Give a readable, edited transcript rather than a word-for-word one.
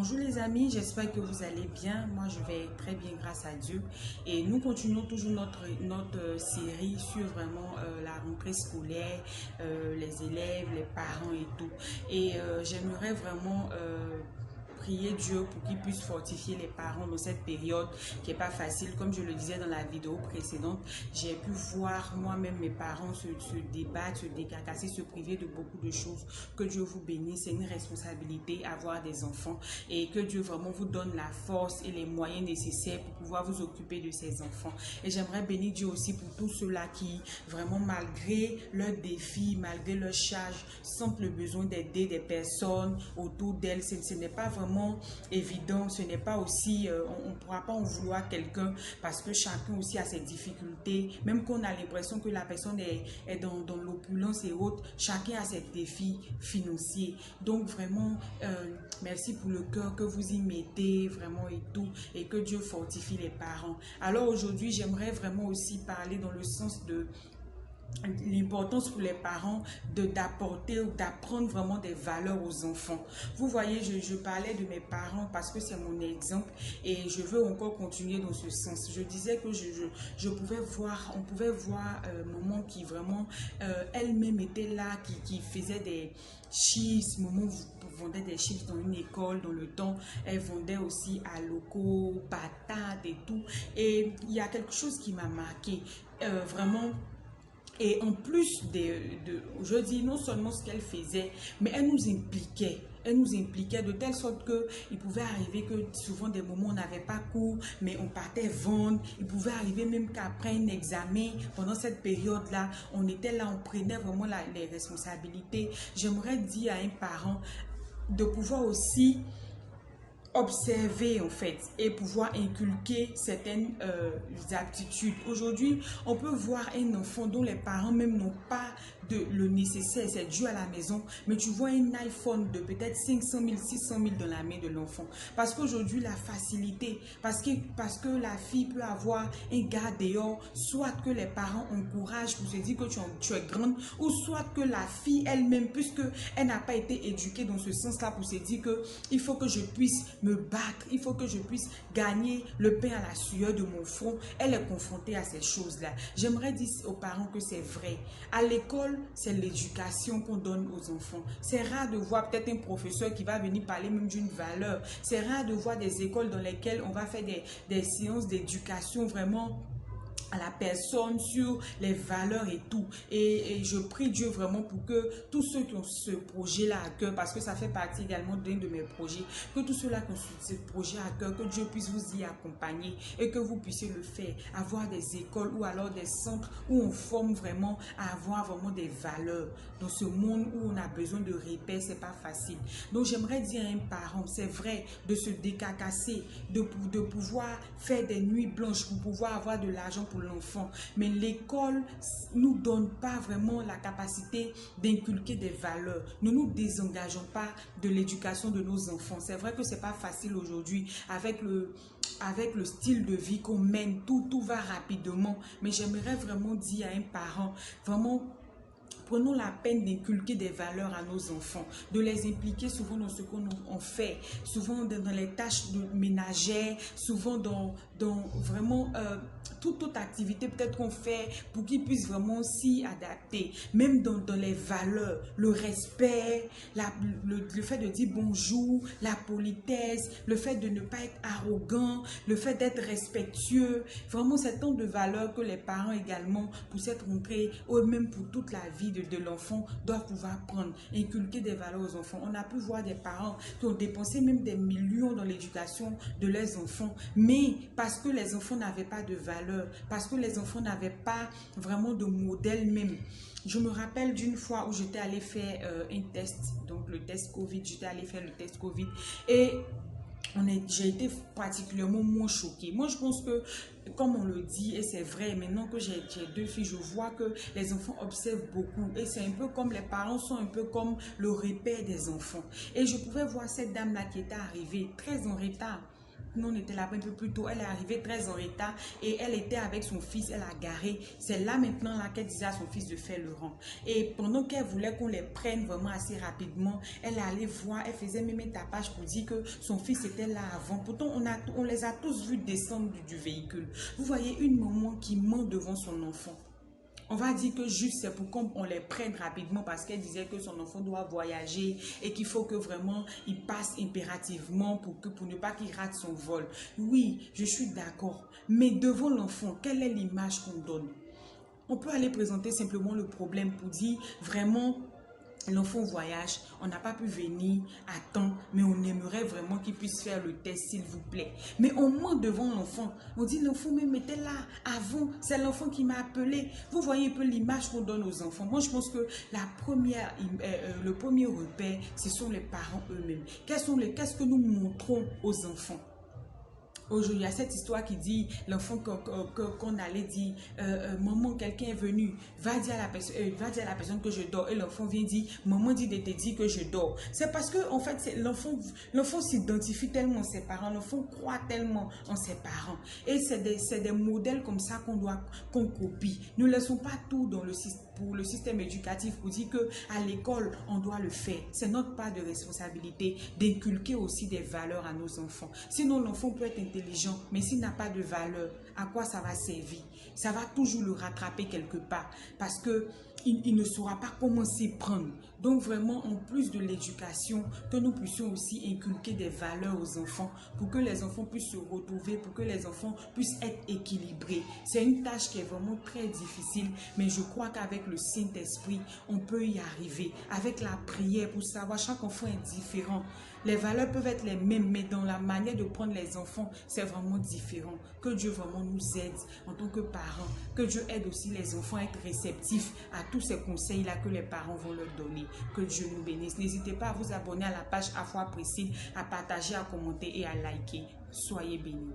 Bonjour les amis, j'espère que vous allez bien. Moi je vais très bien grâce à Dieu. Et nous continuons toujours notre série sur vraiment la rentrée scolaire, les élèves, les parents et tout. Et j'aimerais vraiment prier Dieu pour qu'il puisse fortifier les parents dans cette période qui n'est pas facile. Comme je le disais dans la vidéo précédente, j'ai pu voir moi-même mes parents se débattre, se décarcasser, se priver de beaucoup de choses. Que Dieu vous bénisse, c'est une responsabilité avoir des enfants et que Dieu vraiment vous donne la force et les moyens nécessaires pour pouvoir vous occuper de ces enfants. Et j'aimerais bénir Dieu aussi pour tous ceux-là qui vraiment malgré leurs défis, malgré leur charge, sentent le besoin d'aider des personnes autour d'elles. Ce n'est pas vraiment évident, ce n'est pas aussi, on ne pourra pas en vouloir quelqu'un parce que chacun aussi a ses difficultés, même qu'on a l'impression que la personne est dans l'opulence et autres, chacun a ses défis financiers. Donc vraiment, merci pour le cœur que vous y mettez vraiment et tout, et que Dieu fortifie les parents. Alors aujourd'hui, j'aimerais vraiment aussi parler dans le sens de l'importance pour les parents d'apporter ou d'apprendre vraiment des valeurs aux enfants. Vous voyez, je parlais de mes parents parce que c'est mon exemple et je veux encore continuer dans ce sens. Je disais que on pouvait voir maman qui vraiment elle-même était là, qui faisait des chips. Maman vendait des chips dans une école dans le temps. Elle vendait aussi à locaux, patates et tout. Et il y a quelque chose qui m'a marqué vraiment. Et en plus je dis non seulement ce qu'elle faisait, mais elle nous impliquait. Elle nous impliquait de telle sorte qu'il pouvait arriver que souvent des moments on n'avait pas cours, mais on partait vendre. Il pouvait arriver même qu'après un examen, pendant cette période-là, on était là, on prenait vraiment les responsabilités. J'aimerais dire à un parent de pouvoir aussi observer en fait et pouvoir inculquer certaines aptitudes. Aujourd'hui, on peut voir un enfant dont les parents même n'ont pas le nécessaire, c'est dû à la maison, mais tu vois un iPhone de peut-être 500 000, 600 000 dans la main de l'enfant. Parce qu'aujourd'hui, la facilité, parce que la fille peut avoir un gars dehors, soit que les parents encouragent pour se dire que tu es grande, ou soit que la fille elle-même, puisque elle n'a pas été éduquée dans ce sens-là pour se dire que il faut que je puisse me battre, il faut que je puisse gagner le pain à la sueur de mon front. Elle est confrontée à ces choses-là. J'aimerais dire aux parents que c'est vrai. À l'école, c'est l'éducation qu'on donne aux enfants. C'est rare de voir peut-être un professeur qui va venir parler même d'une valeur. C'est rare de voir des écoles dans lesquelles on va faire des séances d'éducation vraiment à la personne, sur les valeurs et tout. Et je prie Dieu vraiment pour que tous ceux qui ont ce projet-là à cœur, parce que ça fait partie également d'un de mes projets, que tous ceux-là qui ont ce projet à cœur, que Dieu puisse vous y accompagner et que vous puissiez le faire. Avoir des écoles ou alors des centres où on forme vraiment à avoir vraiment des valeurs. Dans ce monde où on a besoin de repères, c'est pas facile. Donc j'aimerais dire à un parent, c'est vrai, de se décarcasser, de pouvoir faire des nuits blanches pour pouvoir avoir de l'argent pour l'enfant, mais l'école nous donne pas vraiment la capacité d'inculquer des valeurs. Ne nous désengageons pas de l'éducation de nos enfants. C'est vrai que c'est pas facile aujourd'hui avec le style de vie qu'on mène, tout va rapidement, mais j'aimerais vraiment dire à un parent, vraiment prenons la peine d'inculquer des valeurs à nos enfants, de les impliquer souvent dans ce qu'on fait, souvent dans les tâches ménagères, souvent dans vraiment toute autre activité peut-être qu'on fait pour qu'ils puissent vraiment s'y adapter. Même dans les valeurs, le respect, le fait de dire bonjour, la politesse, le fait de ne pas être arrogant, le fait d'être respectueux. Vraiment, c'est tant de valeurs que les parents également, pour cette rentrée, ou même pour toute la vie de l'enfant, doivent pouvoir prendre, inculquer des valeurs aux enfants. On a pu voir des parents qui ont dépensé même des millions dans l'éducation de leurs enfants, mais parce que les enfants n'avaient pas de valeurs, parce que les enfants n'avaient pas vraiment de modèle même. Je me rappelle d'une fois où j'étais allée faire un test, donc le test Covid, j'étais allée faire le test Covid et j'ai été particulièrement moins choquée. Moi, je pense que, comme on le dit, et c'est vrai, maintenant que j'ai deux filles, je vois que les enfants observent beaucoup. Et c'est un peu comme les parents sont un peu comme le repère des enfants. Et je pouvais voir cette dame-là qui était arrivée très en retard. nous on était là un peu plus tôt, elle est arrivée très en retard et elle était avec son fils, elle a garé. C'est là maintenant là qu'elle disait à son fils de faire le rang. Et pendant qu'elle voulait qu'on les prenne vraiment assez rapidement, elle allait voir, elle faisait même un tapage pour dire que son fils était là avant. Pourtant, on les a tous vus descendre du véhicule. Vous voyez une maman qui ment devant son enfant. On va dire que juste c'est pour qu'on les prenne rapidement parce qu'elle disait que son enfant doit voyager et qu'il faut que vraiment il passe impérativement pour ne pas qu'il rate son vol. Oui, je suis d'accord. Mais devant l'enfant, quelle est l'image qu'on donne? On peut aller présenter simplement le problème pour dire vraiment l'enfant voyage, on n'a pas pu venir à temps, mais on aimerait vraiment qu'il puisse faire le test s'il vous plaît. Mais on ment devant l'enfant. On dit l'enfant même était là avant, c'est l'enfant qui m'a appelé. Vous voyez un peu l'image qu'on donne aux enfants. Moi je pense que le premier repère, ce sont les parents eux-mêmes. Qu'est-ce que nous montrons aux enfants? Aujourd'hui, il y a cette histoire qui dit l'enfant qu'on allait dire maman, quelqu'un est venu, va dire à la personne que je dors. Et l'enfant vient dire maman dit de te dire que je dors. C'est parce que en fait l'enfant s'identifie tellement à ses parents, l'enfant croit tellement en ses parents. Et c'est des modèles comme ça qu'on copie. Ne laissons pas tout dans pour le système éducatif pour dire que à l'école on doit le faire. C'est notre part de responsabilité d'inculquer aussi des valeurs à nos enfants. Sinon l'enfant peut être intelligent, mais s'il n'a pas de valeur, à quoi ça va servir? Ça va toujours le rattraper quelque part parce que il ne saura pas comment s'y prendre. Donc vraiment, en plus de l'éducation, que nous puissions aussi inculquer des valeurs aux enfants pour que les enfants puissent se retrouver, pour que les enfants puissent être équilibrés. C'est une tâche qui est vraiment très difficile, mais je crois qu'avec le Saint-Esprit, on peut y arriver. Avec la prière pour savoir, chaque enfant est différent. Les valeurs peuvent être les mêmes, mais dans la manière de prendre les enfants, c'est vraiment différent. Que Dieu vraiment nous aide en tant que parents. Que Dieu aide aussi les enfants à être réceptifs à tous ces conseils-là que les parents vont leur donner. Que Dieu nous bénisse. N'hésitez pas à vous abonner à la page À Foi Priscille, à partager, à commenter et à liker. Soyez bénis.